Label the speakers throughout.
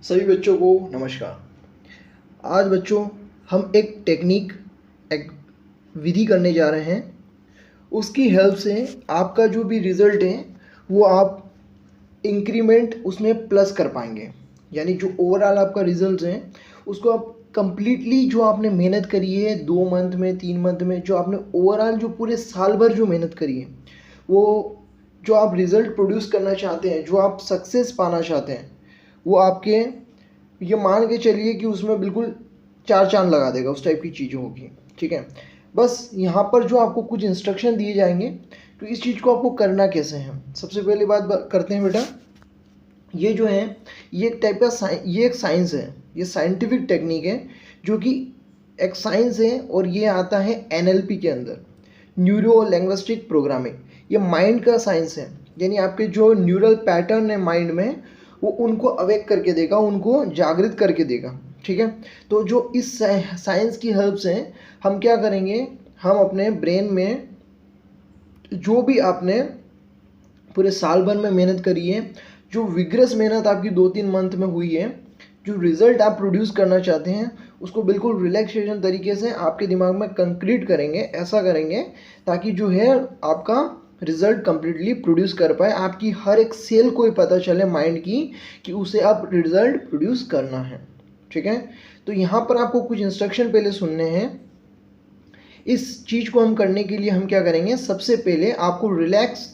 Speaker 1: सभी बच्चों को नमस्कार। आज बच्चों हम एक विधि करने जा रहे हैं। उसकी हेल्प से आपका जो भी रिज़ल्ट है वो आप इंक्रीमेंट उसमें प्लस कर पाएंगे। यानी जो ओवरऑल आपका रिजल्ट है उसको आप कंप्लीटली जो आपने मेहनत करी है 2 मंथ में 3 मंथ में, जो आपने ओवरऑल जो पूरे साल भर जो मेहनत करी है, वो जो आप रिज़ल्ट प्रोड्यूस करना चाहते हैं, जो आप सक्सेस पाना चाहते हैं, वो आपके ये मान के चलिए कि उसमें बिल्कुल 4 चांद लगा देगा। उस टाइप की चीज़ें होगी। ठीक है, बस यहाँ पर जो आपको कुछ इंस्ट्रक्शन दिए जाएंगे तो इस चीज़ को आपको करना कैसे है। सबसे पहली बात करते हैं बेटा, ये जो है ये एक टाइप का ये एक साइंस है, ये साइंटिफिक टेक्निक है जो कि एक साइंस है और ये आता है NLP के अंदर, न्यूरो लिंग्विस्टिक प्रोग्रामिंग। ये माइंड का साइंस है, यानी आपके जो न्यूरल पैटर्न है माइंड में वो उनको अवेक करके देगा, उनको जागृत करके देगा। ठीक है, तो जो इस साइंस की हेल्प से हम क्या करेंगे, हम अपने ब्रेन में जो भी आपने पूरे साल भर में मेहनत करी है, जो विग्रस मेहनत आपकी 2-3 मंथ में हुई है, जो रिज़ल्ट आप प्रोड्यूस करना चाहते हैं, उसको बिल्कुल रिलैक्सेशन तरीके से आपके दिमाग में कंक्रीट करेंगे। ऐसा करेंगे ताकि जो है आपका रिज़ल्ट कंप्लीटली प्रोड्यूस कर पाए, आपकी हर एक सेल को ही पता चले माइंड की कि उसे आप रिज़ल्ट प्रोड्यूस करना है। ठीक है, तो यहाँ पर आपको कुछ इंस्ट्रक्शन पहले सुनने हैं। इस चीज़ को हम करने के लिए हम क्या करेंगे, सबसे पहले आपको रिलैक्स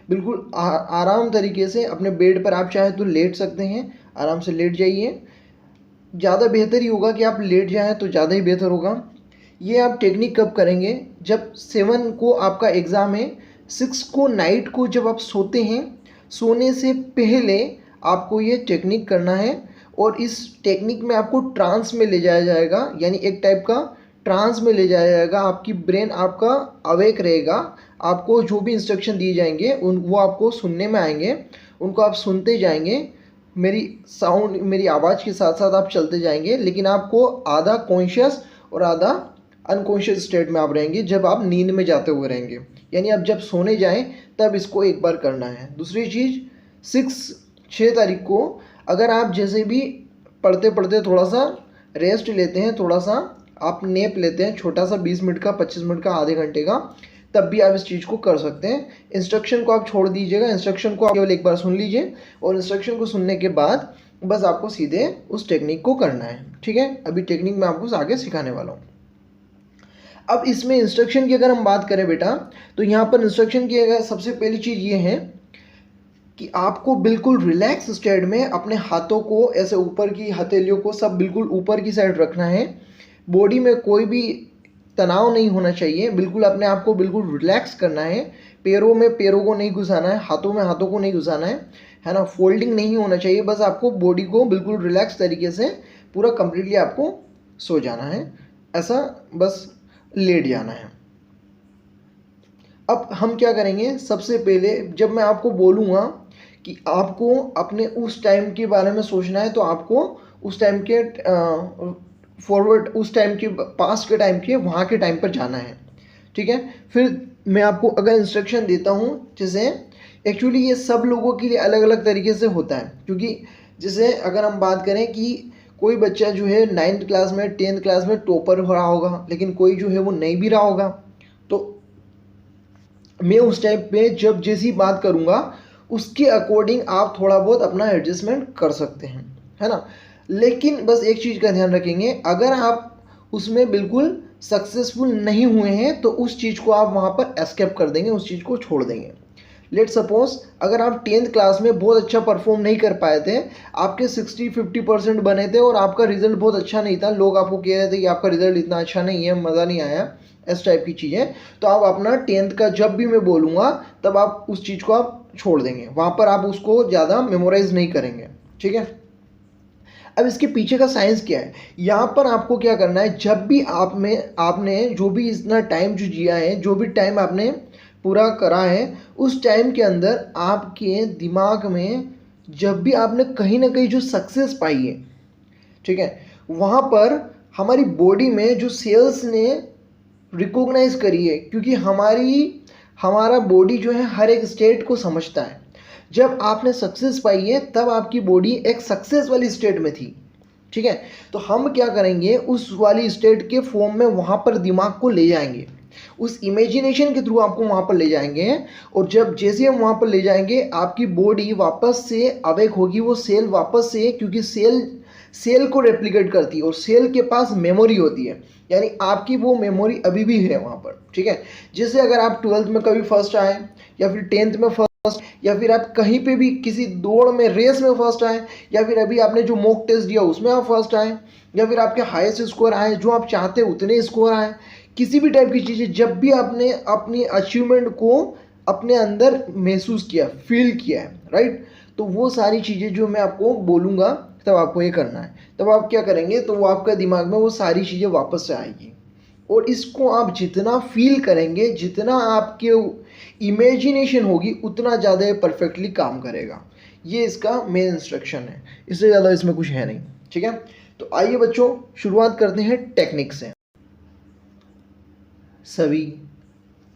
Speaker 1: बिल्कुल आराम तरीके से अपने बेड पर, आप चाहे तो लेट सकते हैं, आराम से लेट जाइए। ज़्यादा बेहतर ही होगा कि आप लेट जाएं तो ज़्यादा ही बेहतर होगा। ये आप टेक्निक कब करेंगे, जब 7 को आपका एग्ज़ाम है, 6 को नाइट को जब आप सोते हैं, सोने से पहले आपको ये टेक्निक करना है। और इस टेक्निक में आपको ट्रांस में ले जाया जाएगा, यानी एक टाइप का ट्रांस में ले जाया जाएगा। आपकी ब्रेन आपका अवेक रहेगा, आपको जो भी इंस्ट्रक्शन दिए जाएंगे वो आपको सुनने में आएंगे, उनको आप सुनते जाएंगे। मेरी आवाज़ के साथ साथ आप चलते जाएंगे, लेकिन आपको आधा कॉन्शियस और आधा अनकॉन्शियस स्टेट में आप रहेंगे जब आप नींद में जाते हुए रहेंगे। यानी आप जब सोने जाएं तब इसको एक बार करना है। दूसरी चीज़, 6 तारीख को अगर आप जैसे भी पढ़ते पढ़ते थोड़ा सा रेस्ट लेते हैं, थोड़ा सा आप नैप लेते हैं, छोटा सा 20 मिनट का, 25 मिनट का, आधे घंटे का, तब भी आप इस चीज़ को कर सकते हैं। इंस्ट्रक्शन को आप छोड़ दीजिएगा, इंस्ट्रक्शन को आप केवल एक बार सुन लीजिए और इंस्ट्रक्शन को सुनने के बाद बस आपको सीधे उस टेक्निक को करना है। ठीक है, अभी टेक्निक मैं आपको आगे सिखाने वाला हूँ। अब इसमें इंस्ट्रक्शन की अगर हम बात करें बेटा, तो यहाँ पर इंस्ट्रक्शन की अगर सबसे पहली चीज़ ये है कि आपको बिल्कुल रिलैक्स स्टेट में अपने हाथों को ऐसे ऊपर की हथेलियों को सब बिल्कुल ऊपर की साइड रखना है। बॉडी में कोई भी तनाव नहीं होना चाहिए, बिल्कुल अपने आप को बिल्कुल रिलैक्स करना है। पैरों में पैरों को नहीं घुसाना है, हाथों में हाथों को नहीं घुसाना है ना, फोल्डिंग नहीं होना चाहिए। बस आपको बॉडी को बिल्कुल रिलैक्स तरीके से पूरा कंप्लीटली आपको सो जाना है, ऐसा बस लेट जाना है। अब हम क्या करेंगे, सबसे पहले जब मैं आपको बोलूँगा कि आपको अपने उस टाइम के बारे में सोचना है, तो आपको उस टाइम के फॉरवर्ड, उस टाइम के पास्ट के टाइम के वहाँ के टाइम पर जाना है। ठीक है, फिर मैं आपको अगर इंस्ट्रक्शन देता हूँ, जैसे एक्चुअली ये सब लोगों के लिए अलग अलग तरीके से होता है, क्योंकि जैसे अगर हम बात करें कि कोई बच्चा जो है 9th क्लास में 10th क्लास में टॉपर हो रहा होगा, लेकिन कोई जो है वो नहीं भी रहा होगा, तो मैं उस टाइप पे जब जैसी बात करूँगा उसके अकॉर्डिंग आप थोड़ा बहुत अपना एडजस्टमेंट कर सकते हैं, है ना। लेकिन बस एक चीज़ का ध्यान रखेंगे, अगर आप उसमें बिल्कुल सक्सेसफुल नहीं हुए हैं तो उस चीज़ को आप वहाँ पर एस्केप कर देंगे, उस चीज़ को छोड़ देंगे। लेट सपोज अगर आप 10th क्लास में बहुत अच्छा परफॉर्म नहीं कर पाए थे, आपके 60-50% बने थे और आपका रिजल्ट बहुत अच्छा नहीं था, लोग आपको कह रहे थे कि आपका रिजल्ट इतना अच्छा नहीं है, मज़ा नहीं आया, इस टाइप की चीज़ें, तो आप अपना 10th का जब भी मैं बोलूँगा तब आप उस चीज़ को आप छोड़ देंगे, वहाँ पर आप उसको ज़्यादा मेमोराइज नहीं करेंगे। ठीक है, अब इसके पीछे का साइंस क्या है, यहाँ पर आपको क्या करना है, जब भी आपने जो भी इतना टाइम जो जिया है, जो भी टाइम आपने पूरा करा है, उस टाइम के अंदर आपके दिमाग में जब भी आपने कहीं ना कहीं जो सक्सेस पाई है, ठीक है, वहाँ पर हमारी बॉडी में जो सेल्स ने रिकॉग्नाइज करी है, क्योंकि हमारा बॉडी जो है हर एक स्टेट को समझता है। जब आपने सक्सेस पाई है तब आपकी बॉडी एक सक्सेस वाली स्टेट में थी, ठीक है। तो हम क्या करेंगे, उस वाली स्टेट के फॉर्म में वहाँ पर दिमाग को ले जाएंगे, उस इमेजिनेशन के थ्रू आपको वहाँ पर ले जाएंगे। और जब जैसे हम वहाँ पर ले जाएंगे आपकी बॉडी वापस से अवेक होगी, वो सेल वापस से, क्योंकि सेल को रेप्लिकेट करती है और सेल के पास मेमोरी होती है, यानी आपकी वो मेमोरी अभी भी है वहाँ पर, ठीक है। जैसे अगर आप 12th में कभी फर्स्ट आए, या फिर 10th में फर्स्ट, या फिर आप कहीं पे भी किसी दौड़ में रेस में फर्स्ट आए, या फिर अभी आपने जो मॉक टेस्ट दिया उसमें आप फर्स्ट आए, या फिर आपके हाईएस्ट स्कोर आए, जो आप चाहते उतने स्कोर आए, किसी भी टाइप की चीज़ें, जब भी आपने अपनी अचीवमेंट को अपने अंदर महसूस किया, फील किया है, राइट, तो वो सारी चीज़ें जो मैं आपको बोलूँगा तब आपको ये करना है। तब आप क्या करेंगे, तो वो आपका दिमाग में वो सारी चीज़ें वापस से आएगी, और इसको आप जितना फील करेंगे, जितना आपके इमेजिनेशन होगी, उतना ज़्यादा ये परफेक्टली काम करेगा। ये इसका मेन इंस्ट्रक्शन है, इससे ज़्यादा इसमें कुछ है नहीं, ठीक है। तो आइए बच्चों शुरुआत करते हैं टेक्निक से। सभी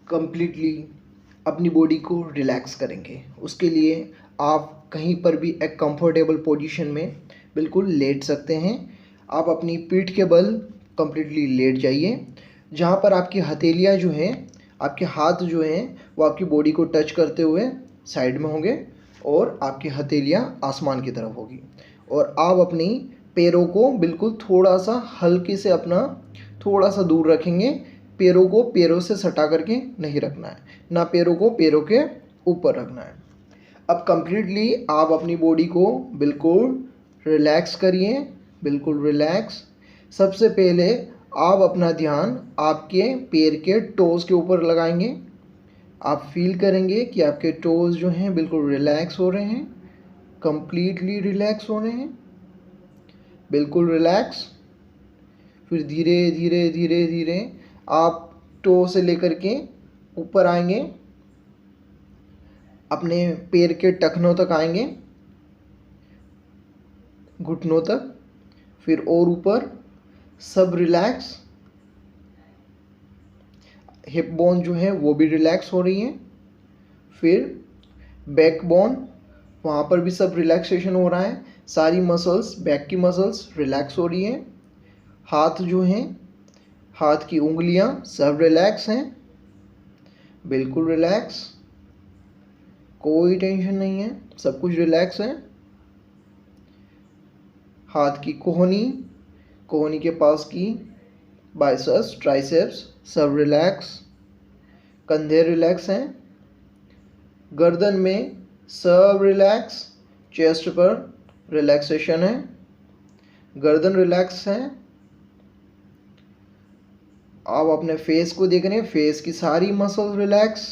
Speaker 1: कंप्लीटली अपनी बॉडी को रिलैक्स करेंगे। उसके लिए आप कहीं पर भी एक कंफर्टेबल पोजीशन में बिल्कुल लेट सकते हैं। आप अपनी पीठ के बल कंप्लीटली लेट जाइए, जहाँ पर आपकी हथेलियाँ जो हैं, आपके हाथ जो हैं, वो आपकी बॉडी को टच करते हुए साइड में होंगे, और आपकी हथेलियाँ आसमान की तरफ होगी। और आप अपनी पैरों को बिल्कुल थोड़ा सा हल्के से अपना थोड़ा सा दूर रखेंगे। पैरों को पैरों से सटा करके नहीं रखना है, ना पैरों को पैरों के ऊपर रखना है। अब कंप्लीटली आप अपनी बॉडी को बिल्कुल रिलैक्स करिए, बिल्कुल रिलैक्स। सबसे पहले आप अपना ध्यान आपके पैर के टोज़ के ऊपर लगाएंगे। आप फील करेंगे कि आपके टोज़ जो हैं बिल्कुल रिलैक्स हो रहे हैं, कंप्लीटली रिलैक्स हो रहे हैं, बिल्कुल रिलैक्स। फिर धीरे धीरे धीरे धीरे आप टो से लेकर के ऊपर आएंगे, अपने पैर के टखनों तक आएंगे, घुटनों तक, फिर और ऊपर, सब रिलैक्स। हिप बोन जो है वो भी रिलैक्स हो रही है। फिर बैक बोन, वहाँ पर भी सब रिलैक्सेशन हो रहा है, सारी मसल्स, बैक की मसल्स रिलैक्स हो रही हैं। हाथ जो हैं, हाथ की उंगलियां सब रिलैक्स हैं, बिल्कुल रिलैक्स, कोई टेंशन नहीं है, सब कुछ रिलैक्स है। हाथ की कोहनी, कोहनी के पास की बाइसेप्स, ट्राइसेप्स सब रिलैक्स, कंधे रिलैक्स हैं, गर्दन में सब रिलैक्स, चेस्ट पर रिलैक्सेशन है, गर्दन रिलैक्स है। आप अपने फेस को देख रहे हैं, फेस की सारी मसल रिलैक्स,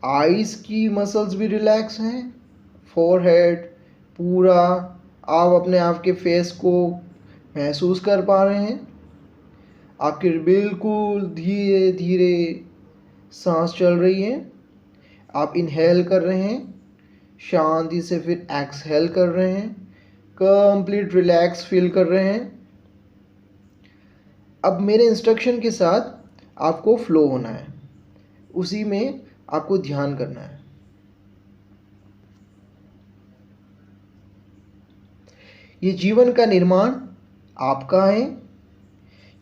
Speaker 1: आईज की मसल्स भी रिलैक्स हैं, फोरहेड पूरा। आप अपने आप के फेस को महसूस कर पा रहे हैं। आपके बिल्कुल धीरे धीरे सांस चल रही है। आप इनहेल कर रहे हैं शांति से, फिर एक्सहेल कर रहे हैं, कंप्लीट रिलैक्स फील कर रहे हैं। अब मेरे इंस्ट्रक्शन के साथ आपको फ्लो होना है, उसी में आपको ध्यान करना है। ये जीवन का निर्माण आपका है,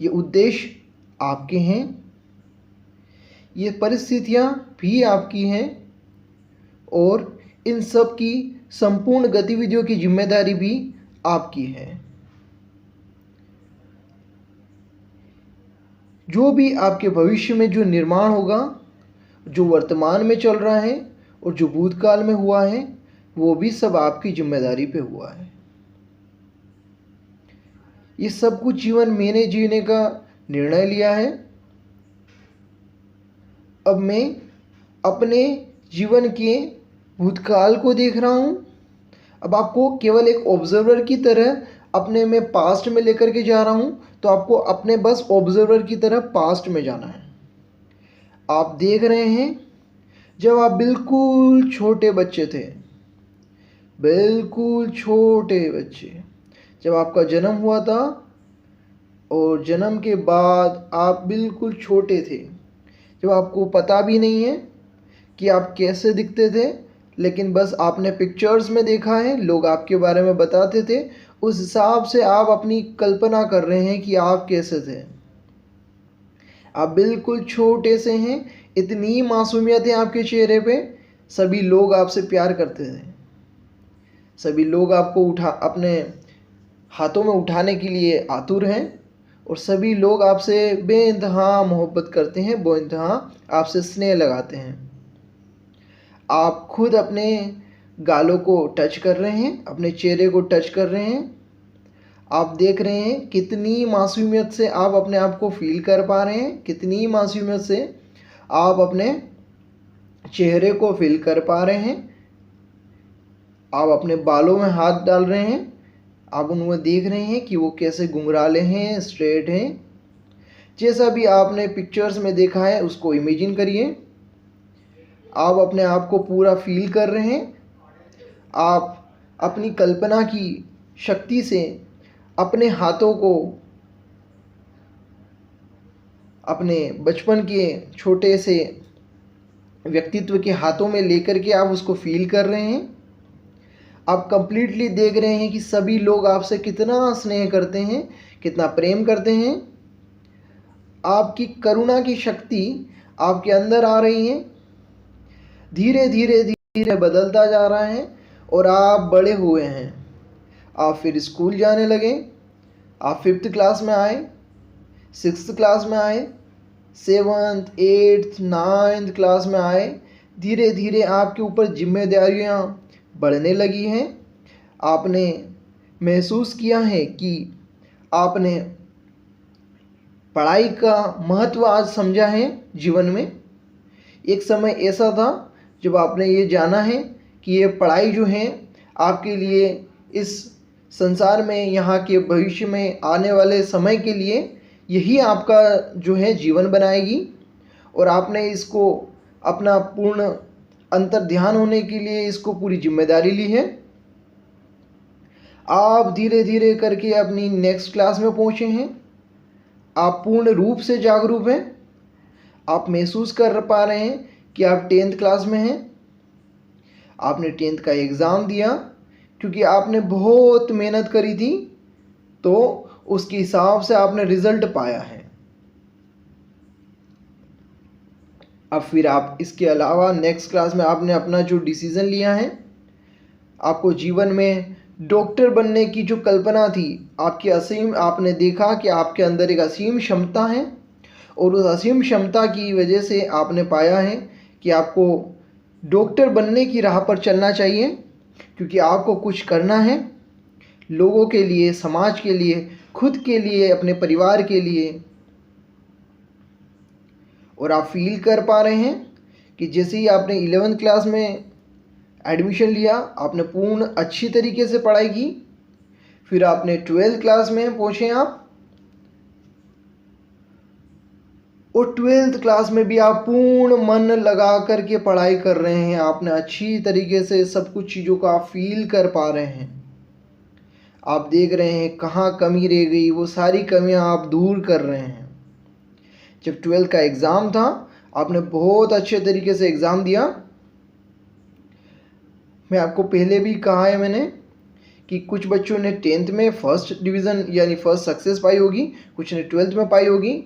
Speaker 1: ये उद्देश्य आपके हैं, ये परिस्थितियाँ भी आपकी हैं, और इन सब की संपूर्ण गतिविधियों की जिम्मेदारी भी आपकी है। जो भी आपके भविष्य में जो निर्माण होगा, जो वर्तमान में चल रहा है और जो भूतकाल में हुआ है, वो भी सब आपकी जिम्मेदारी पे हुआ है। ये सब कुछ जीवन मैंने जीने का निर्णय लिया है। अब मैं अपने जीवन के भूतकाल को देख रहा हूँ। अब आपको केवल एक ऑब्जर्वर की तरह अपने में पास्ट में लेकर के जा रहा हूँ, तो आपको अपने बस ऑब्जर्वर की तरह पास्ट में जाना है। आप देख रहे हैं जब आप बिल्कुल छोटे बच्चे थे, बिल्कुल छोटे बच्चे, जब आपका जन्म हुआ था, और जन्म के बाद आप बिल्कुल छोटे थे, जब आपको पता भी नहीं है कि आप कैसे दिखते थे, लेकिन बस आपने पिक्चर्स में देखा है, लोग आपके बारे में बताते थे, उस हिसाब से आप अपनी कल्पना कर रहे हैं कि आप कैसे थे। आप बिल्कुल छोटे से हैं, इतनी मासूमियत है आपके चेहरे पे, सभी लोग आपसे प्यार करते थे, सभी लोग आपको अपने हाथों में उठाने के लिए आतुर हैं, और सभी लोग आपसे बेइंतहा मोहब्बत करते हैं, बेइंतहा आपसे स्नेह लगाते हैं। आप खुद अपने गालों को टच कर रहे हैं, अपने चेहरे को टच कर रहे हैं। आप देख रहे हैं कितनी मासूमियत से आप अपने आप को फील कर पा रहे हैं, कितनी मासूमियत से आप अपने चेहरे को फील कर पा रहे हैं। आप अपने बालों में हाथ डाल रहे हैं, आप उनमें देख रहे हैं कि वो कैसे घुंघराले हैं, स्ट्रेट हैं। जैसा भी आपने पिक्चर्स में देखा है उसको इमेजिन करिए। आप अपने आप को पूरा फील कर रहे हैं। आप अपनी कल्पना की शक्ति से अपने हाथों को अपने बचपन के छोटे से व्यक्तित्व के हाथों में लेकर के आप उसको फील कर रहे हैं। आप कंप्लीटली देख रहे हैं कि सभी लोग आपसे कितना स्नेह करते हैं, कितना प्रेम करते हैं। आपकी करुणा की शक्ति आपके अंदर आ रही है, धीरे धीरे धीरे बदलता जा रहा है, और आप बड़े हुए हैं। आप फिर स्कूल जाने लगे, आप 5th क्लास में आए, 6th क्लास में आए, 7th 8th 9th क्लास में आए। धीरे धीरे आपके ऊपर जिम्मेदारियां बढ़ने लगी हैं। आपने महसूस किया है कि आपने पढ़ाई का महत्व आज समझा है जीवन में। एक समय ऐसा था जब आपने ये जाना है कि ये पढ़ाई जो है आपके लिए इस संसार में, यहाँ के भविष्य में आने वाले समय के लिए यही आपका जो है जीवन बनाएगी, और आपने इसको अपना पूर्ण अंतर ध्यान होने के लिए इसको पूरी जिम्मेदारी ली है। आप धीरे धीरे करके अपनी नेक्स्ट क्लास में पहुँचे हैं। आप पूर्ण रूप से जागरूक हैं। आप महसूस कर पा रहे हैं कि आप 10th क्लास में हैं। आपने 10th का एग्ज़ाम दिया, क्योंकि आपने बहुत मेहनत करी थी, तो उसके हिसाब से आपने रिज़ल्ट पाया है। अब फिर आप इसके अलावा नेक्स्ट क्लास में आपने अपना जो डिसीज़न लिया है, आपको जीवन में डॉक्टर बनने की जो कल्पना थी आपकी असीम, आपने देखा कि आपके अंदर एक असीम क्षमता है, और उस असीम क्षमता की वजह से आपने पाया है कि आपको डॉक्टर बनने की राह पर चलना चाहिए, क्योंकि आपको कुछ करना है लोगों के लिए, समाज के लिए, खुद के लिए, अपने परिवार के लिए। और आप फील कर पा रहे हैं कि जैसे ही आपने 11th क्लास में एडमिशन लिया, आपने पूर्ण अच्छी तरीके से पढ़ाई की, फिर आपने 12th क्लास में पहुँचे आप, और 12th क्लास में भी आप पूर्ण मन लगा करके पढ़ाई कर रहे हैं। आपने अच्छी तरीके से सब कुछ चीज़ों को आप फील कर पा रहे हैं। आप देख रहे हैं कहाँ कमी रह गई, वो सारी कमियां आप दूर कर रहे हैं। जब 12th का एग्ज़ाम था, आपने बहुत अच्छे तरीके से एग्ज़ाम दिया। मैं आपको पहले भी कहा है मैंने कि कुछ बच्चों ने 10th में फर्स्ट डिवीज़न यानी फर्स्ट सक्सेस पाई होगी, कुछ ने 12th में पाई होगी,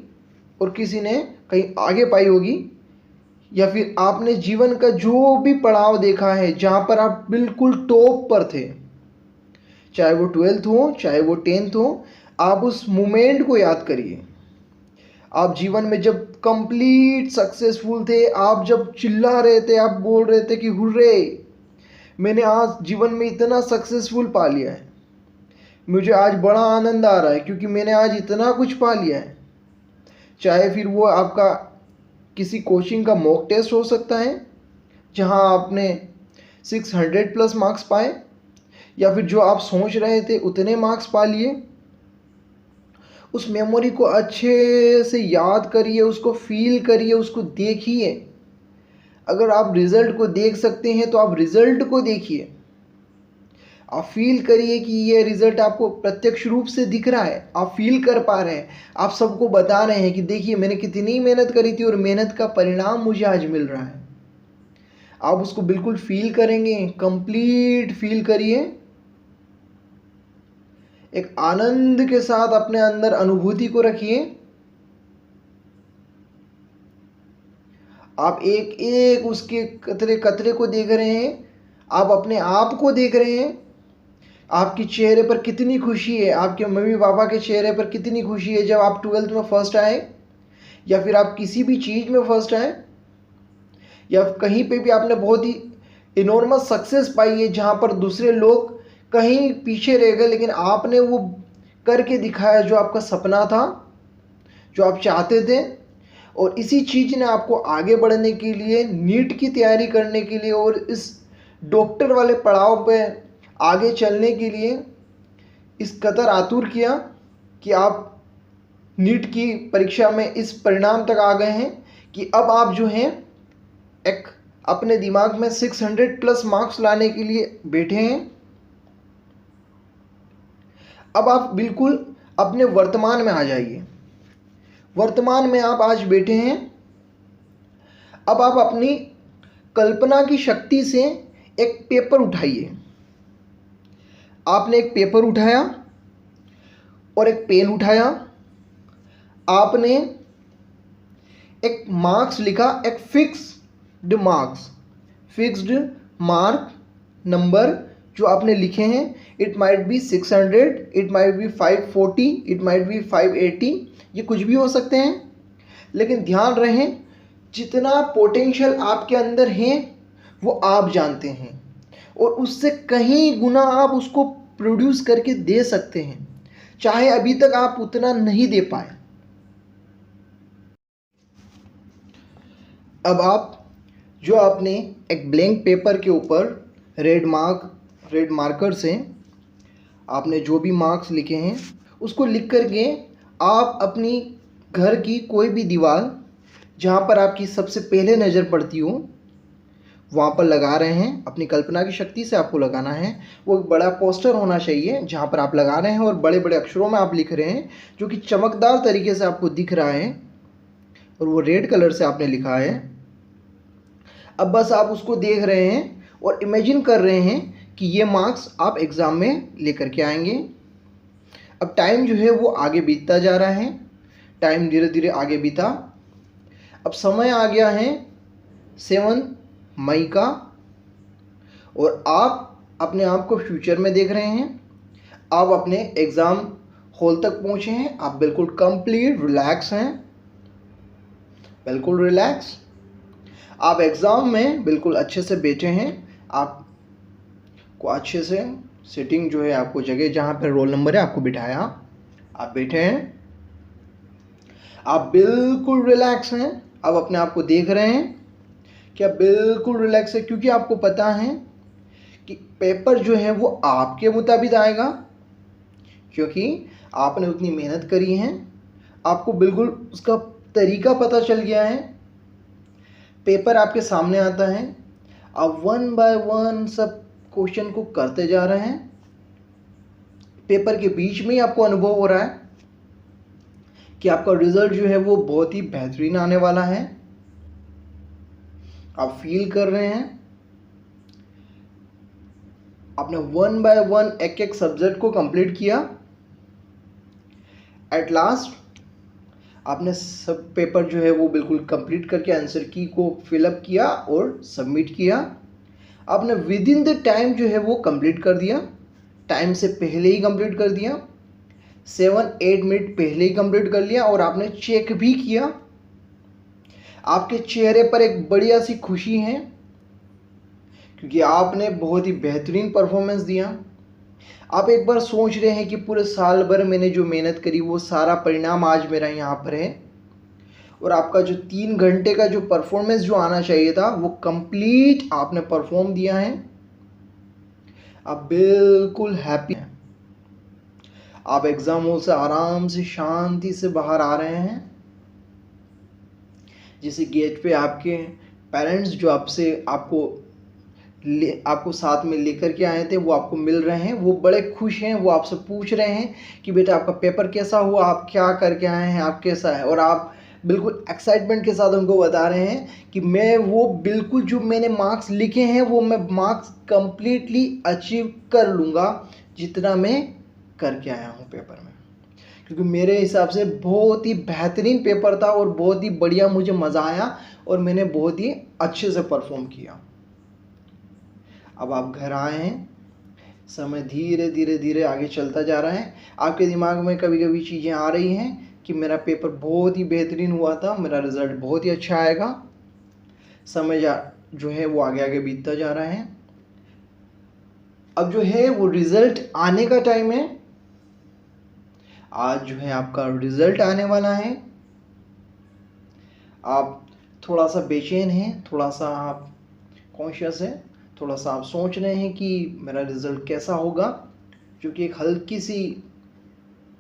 Speaker 1: और किसी ने कहीं आगे पाई होगी। या फिर आपने जीवन का जो भी पड़ाव देखा है जहाँ पर आप बिल्कुल टॉप पर थे, चाहे वो 12th हो, चाहे वो 10th हो, आप उस मोमेंट को याद करिए। आप जीवन में जब कंप्लीट सक्सेसफुल थे, आप जब चिल्ला रहे थे, आप बोल रहे थे कि हुर्रे, मैंने आज जीवन में इतना सक्सेसफुल पा लिया है, मुझे आज बड़ा आनंद आ रहा है क्योंकि मैंने आज इतना कुछ पा लिया है। चाहे फिर वो आपका किसी कोचिंग का मॉक टेस्ट हो सकता है जहां आपने 600+ मार्क्स पाए, या फिर जो आप सोच रहे थे उतने मार्क्स पा लिए। उस मेमोरी को अच्छे से याद करिए, उसको फील करिए, उसको देखिए। अगर आप रिज़ल्ट को देख सकते हैं तो आप रिज़ल्ट को देखिए। आप फील करिए कि ये रिज़ल्ट आपको प्रत्यक्ष रूप से दिख रहा है, आप फील कर पा रहे हैं, आप सबको बता रहे हैं कि देखिए मैंने कितनी मेहनत करी थी और मेहनत का परिणाम मुझे आज मिल रहा है। आप उसको बिल्कुल फील करेंगे, कंप्लीट फील करिए, एक आनंद के साथ अपने अंदर अनुभूति को रखिए। आप एक एक उसके कतरे कतरे को देख रहे हैं, आप अपने आप को देख रहे हैं, आपके चेहरे पर कितनी खुशी है, आपके मम्मी पापा के चेहरे पर कितनी खुशी है जब आप 12th में फर्स्ट आए, या फिर आप किसी भी चीज़ में फर्स्ट आए, या कहीं पे भी आपने बहुत ही इनॉर्मस सक्सेस पाई है जहाँ पर दूसरे लोग कहीं पीछे रह गए, लेकिन आपने वो करके दिखाया जो आपका सपना था, जो आप चाहते थे। और इसी चीज़ ने आपको आगे बढ़ने के लिए, नीट की तैयारी करने के लिए और इस डॉक्टर वाले पड़ाव पे आगे चलने के लिए इस कदर आतुर किया कि आप नीट की परीक्षा में इस परिणाम तक आ गए हैं कि अब आप जो हैं एक अपने दिमाग में 600+ मार्क्स लाने के लिए बैठे हैं। अब आप बिल्कुल अपने वर्तमान में आ जाइए। वर्तमान में आप आज बैठे हैं। अब आप अपनी कल्पना की शक्ति से एक पेपर उठाइए। आपने एक पेपर उठाया और एक पेन उठाया, आपने एक मार्क्स लिखा, एक फिक्स्ड मार्क नंबर जो आपने लिखे हैं। It might be 600, it might be 540, it might be 580, ये कुछ भी हो सकते हैं, लेकिन ध्यान रहे जितना पोटेंशियल आपके अंदर है वो आप जानते हैं, और उससे कहीं गुना आप उसको प्रोड्यूस करके दे सकते हैं, चाहे अभी तक आप उतना नहीं दे पाए। अब आप जो आपने एक ब्लैंक पेपर के ऊपर रेड मार्कर से आपने जो भी मार्क्स लिखे हैं उसको लिख करके आप अपनी घर की कोई भी दीवार जहाँ पर आपकी सबसे पहले नज़र पड़ती हो वहाँ पर लगा रहे हैं। अपनी कल्पना की शक्ति से आपको लगाना है। वो एक बड़ा पोस्टर होना चाहिए जहाँ पर आप लगा रहे हैं और बड़े बड़े अक्षरों में आप लिख रहे हैं, जो कि चमकदार तरीके से आपको दिख रहा है, और वो रेड कलर से आपने लिखा है। अब बस आप उसको देख रहे हैं और इमेजिन कर रहे हैं कि ये मार्क्स आप एग्ज़ाम में लेकर के आएंगे। अब टाइम जो है वो आगे बीतता जा रहा है, टाइम धीरे धीरे आगे बीता। अब समय आ गया है 7 मई का, और आप अपने आप को फ्यूचर में देख रहे हैं। आप अपने एग्ज़ाम हॉल तक पहुँचे हैं, आप बिल्कुल कंप्लीट रिलैक्स हैं, बिल्कुल रिलैक्स। आप एग्ज़ाम में बिल्कुल अच्छे से बैठे हैं, आपको अच्छे से सिटिंग जो है, आपको जगह जहाँ पर रोल नंबर है आपको बिठाया, आप बैठे हैं, आप बिल्कुल रिलैक्स हैं। अब अपने आप को देख रहे हैं कि आप बिल्कुल रिलैक्स है, क्योंकि आपको पता है कि पेपर जो है वो आपके मुताबिक आएगा, क्योंकि आपने उतनी मेहनत करी है, आपको बिल्कुल उसका तरीका पता चल गया है। पेपर आपके सामने आता है, आप 1 बाय 1 सब क्वेश्चन को करते जा रहे हैं। पेपर के बीच में ही आपको अनुभव हो रहा है कि आपका रिजल्ट जो है वो बहुत ही बेहतरीन आने वाला है। आप फील कर रहे हैं, आपने 1 बाय 1 एक एक सब्जेक्ट को कंप्लीट किया। एट लास्ट आपने सब पेपर जो है वो बिल्कुल कंप्लीट करके आंसर की को फिलअप किया और सबमिट किया। आपने विद इन द टाइम जो है वो कंप्लीट कर दिया, टाइम से पहले ही कंप्लीट कर दिया, 7-8 मिनट पहले ही कंप्लीट कर लिया, और आपने चेक भी किया। आपके चेहरे पर एक बढ़िया सी खुशी है, क्योंकि आपने बहुत ही बेहतरीन परफॉर्मेंस दिया। आप एक बार सोच रहे हैं कि पूरे साल भर मैंने जो मेहनत करी वो सारा परिणाम आज मेरा यहाँ पर है, और आपका जो 3 घंटे का जो परफॉर्मेंस जो आना चाहिए था वो कंप्लीट आपने परफॉर्म दिया है। आप बिल्कुल हैप्पी हैं। आप एग्ज़ाम हॉल से आराम से शांति से बाहर आ रहे हैं। जैसे गेट पे आपके पेरेंट्स जो आपको साथ में लेकर के आए थे वो आपको मिल रहे हैं, वो बड़े खुश हैं, वो आपसे पूछ रहे हैं कि बेटा आपका पेपर कैसा हुआ, आप क्या करके आए हैं, आप कैसा है, और आप बिल्कुल एक्साइटमेंट के साथ उनको बता रहे हैं कि मैं वो बिल्कुल जो मैंने मार्क्स लिखे हैं वो मैं मार्क्स कंप्लीटली अचीव कर लूँगा जितना मैं करके आया हूँ पेपर में, क्योंकि मेरे हिसाब से बहुत ही बेहतरीन पेपर था और बहुत ही बढ़िया मुझे मज़ा आया और मैंने बहुत ही अच्छे से परफॉर्म किया। अब आप घर आए हैं, समय धीरे धीरे धीरे आगे चलता जा रहा है। आपके दिमाग में कभी कभी चीज़ें आ रही हैं कि मेरा पेपर बहुत ही बेहतरीन हुआ था, मेरा रिज़ल्ट बहुत ही अच्छा आएगा। समय जो है वो आगे आगे बीतता जा रहा है। अब जो है वो रिज़ल्ट आने का टाइम है। आज जो है आपका रिज़ल्ट आने वाला है। आप थोड़ा सा बेचैन हैं, थोड़ा सा आप कॉन्शियस हैं, थोड़ा सा आप सोच रहे हैं कि मेरा रिज़ल्ट कैसा होगा, क्योंकि एक हल्की सी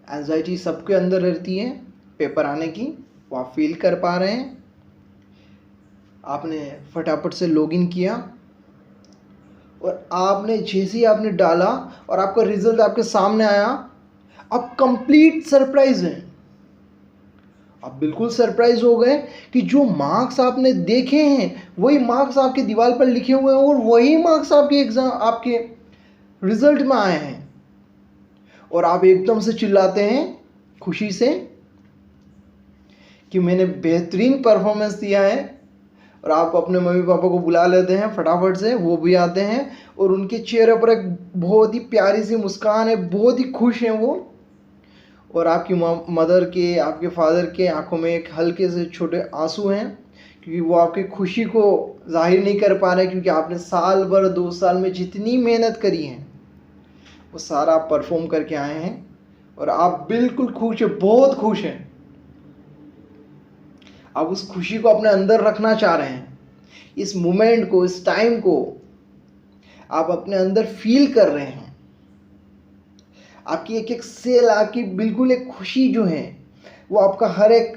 Speaker 1: एंजाइटी सबके अंदर रहती है पेपर आने की, वो आप फील कर पा रहे हैं। आपने फटाफट से लॉगिन किया और आपने जैसे ही आपने डाला और आपका रिज़ल्ट आपके सामने आया, आप कंप्लीट सरप्राइज हैं। आप बिल्कुल सरप्राइज हो गए कि जो मार्क्स आपने देखे हैं वही मार्क्स आपके दीवार पर लिखे हुए हैं और वही मार्क्स आपके रिजल्ट में आए हैं। और आप एकदम से चिल्लाते हैं खुशी से कि मैंने बेहतरीन परफॉर्मेंस दिया है। और आप अपने मम्मी पापा को बुला लेते हैं फटाफट से, वो भी आते हैं और उनके चेहरे पर एक बहुत ही प्यारी सी मुस्कान है, बहुत ही खुश हैं वो। और आपकी मदर के, आपके फादर के आंखों में एक हल्के से छोटे आंसू हैं, क्योंकि वो आपकी खुशी को जाहिर नहीं कर पा रहे, क्योंकि आपने साल भर 2 साल में जितनी मेहनत करी है वो सारा आप परफॉर्म करके आए हैं और आप बिल्कुल खुश हैं, बहुत खुश हैं। आप उस खुशी को अपने अंदर रखना चाह रहे हैं। इस मोमेंट को, इस टाइम को आप अपने अंदर फील कर रहे हैं। आपकी एक एक सेल, आपकी बिल्कुल एक खुशी जो है वो आपका हर एक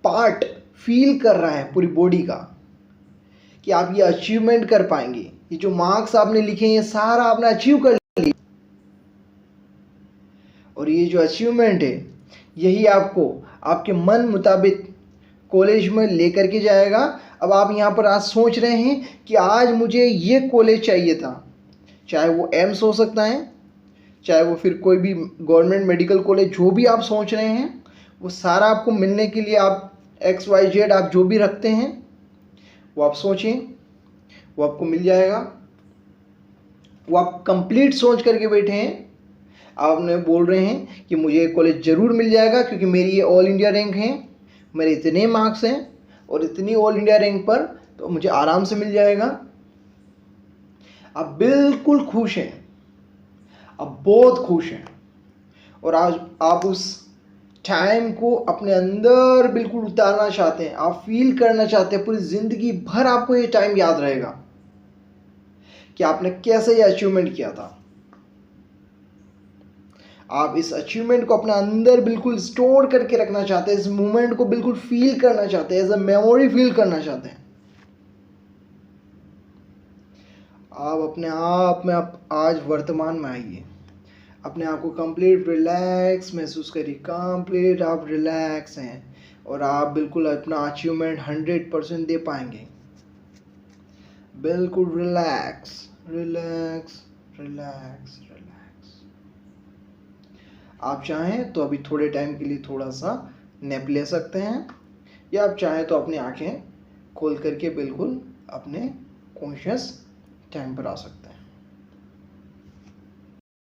Speaker 1: पार्ट फील कर रहा है पूरी बॉडी का, कि आप ये अचीवमेंट कर पाएंगे। ये जो मार्क्स आपने लिखे हैं ये सारा आपने अचीव कर लिया और ये जो अचीवमेंट है यही आपको आपके मन मुताबिक कॉलेज में लेकर के जाएगा। अब आप यहाँ पर आज सोच रहे हैं कि आज मुझे ये कॉलेज चाहिए था, चाहे वो एम्स हो सकता है, चाहे वो फिर कोई भी गवर्नमेंट मेडिकल कॉलेज, जो भी आप सोच रहे हैं वो सारा आपको मिलने के लिए आप XYZ आप जो भी रखते हैं वो आप सोचें, वो आपको मिल जाएगा। वो आप कंप्लीट सोच करके बैठे हैं, आपने बोल रहे हैं कि मुझे कॉलेज ज़रूर मिल जाएगा, क्योंकि मेरी ये ऑल इंडिया रैंक है, मेरे इतने मार्क्स हैं और इतनी ऑल इंडिया रैंक पर तो मुझे आराम से मिल जाएगा। आप बिल्कुल खुश हैं, आप बहुत खुश हैं और आज आप उस टाइम को अपने अंदर बिल्कुल उतारना चाहते हैं, आप फील करना चाहते हैं। पूरी ज़िंदगी भर आपको ये टाइम याद रहेगा कि आपने कैसे ये अचीवमेंट किया था। आप इस अचीवमेंट को अपने अंदर बिल्कुल स्टोर करके रखना चाहते हैं, इस मोमेंट को बिल्कुल फील करना चाहते हैं, एज अ मेमोरी फील करना चाहते हैं। आप अपने आप में आप आज वर्तमान में आइए, अपने आप को कंप्लीट रिलैक्स महसूस करिए। कंप्लीट आप रिलैक्स हैं और आप बिल्कुल अपना अचीवमेंट 100% दे पाएंगे। बिल्कुल रिलैक्स रिलैक्स रिलैक्स रिलैक्स। आप चाहें तो अभी थोड़े टाइम के लिए थोड़ा सा नैप ले सकते हैं, या आप चाहें तो अपनी आंखें खोल करके बिल्कुल अपने कॉन्शियस टाइम पर आ सकते हैं।